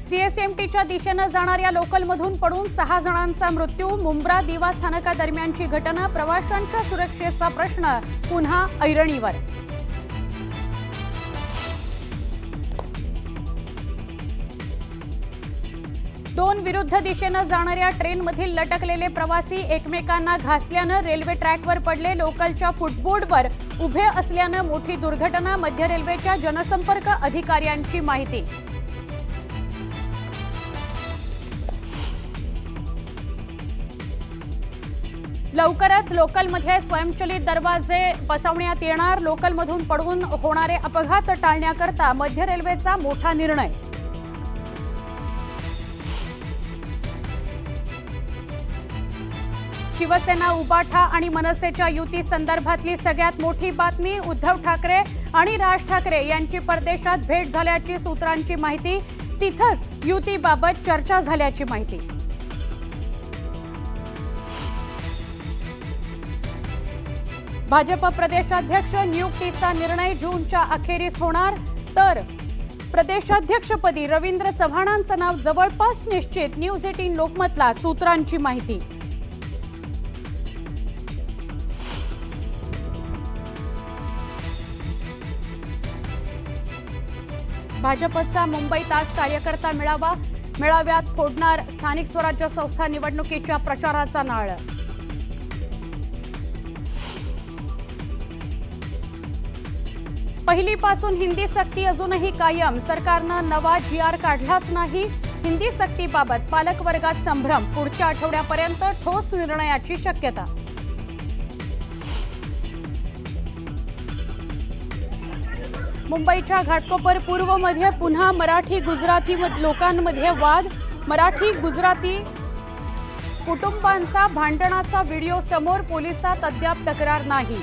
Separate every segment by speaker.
Speaker 1: सीएसएमटीच्या दिशेने जाणाऱ्या लोकलमधून पडून 6 जणांचा मृत्यू। मुंब्रा दिवा स्थानकादरम्यानची घटना। प्रवाशांच्या सुरक्षेचा प्रश्न पुन्हा ऐरणीवर। दोन विरुद्ध दिशेने जाणाऱ्या ट्रेनमधील लटकलेले प्रवासी एकमेकांना घासल्याने रेल्वे ट्रॅकवर पडले। लोकलच्या फुटबोर्डवर उभे असल्याने मोठी दुर्घटना। मध्य रेल्वेच्या जनसंपर्क अधिकाऱ्यांची माहिती। लवकरच लोकलमध्ये स्वयंचलित दरवाजे बसवण्यात येणार। लोकलमधून पडून होणारे अपघात टाळण्याकरता मध्य रेल्वेचा मोठा निर्णय। शिवसेना, उबाठा आणि मनसेच्या युती संदर्भातली सगळ्यात मोठी बातमी। उद्धव ठाकरे आणि राज ठाकरे यांची परदेशात भेट झाल्याची सूत्रांची माहिती। तिथंच युतीबाबत चर्चा झाल्याची माहिती। भाजप प्रदेशाध्यक्ष नियुक्तीचा निर्णय जूनच्या अखेरीस होणार, तर प्रदेशाध्यक्षपदी रवींद्र चव्हाणांचं नाव जवळपास निश्चित। न्यूज 18 लोकमतला सूत्रांची माहिती। भाजपचा मुंबईत आज कार्यकर्ता मेळावा। मेळाव्यात फोडणार स्थानिक स्वराज्य संस्था निवडणुकीच्या प्रचाराचा नारळ। पहिलीपासून हिंदी सक्ती अजूनही कायम। सरकारनं नवा GR काढलाच नाही। हिंदी सक्तीबाबत पालक वर्गात संभ्रम। पुढच्या आठवड्यापर्यंत ठोस निर्णयाची शक्यता। मुंबईच्या घाटकोपर पूर्वमध्ये पुन्हा मराठी गुजराती लोकांमध्ये वाद। मराठी गुजराती कुटुंबांचा भांडणाचा व्हिडिओ समोर। पोलिसात अद्याप तक्रार नाही।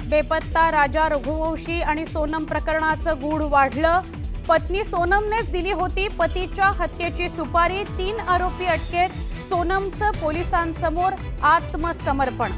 Speaker 1: बेपत्ता राजा रघुवंशी आणि सोनम प्रकरणाचं गूढ वाढलं। पत्नी सोनमनेच दिली होती पतीच्या हत्येची सुपारी। 3 आरोपी अटकेत। सोनमचं पोलिसांसमोर आत्मसमर्पण।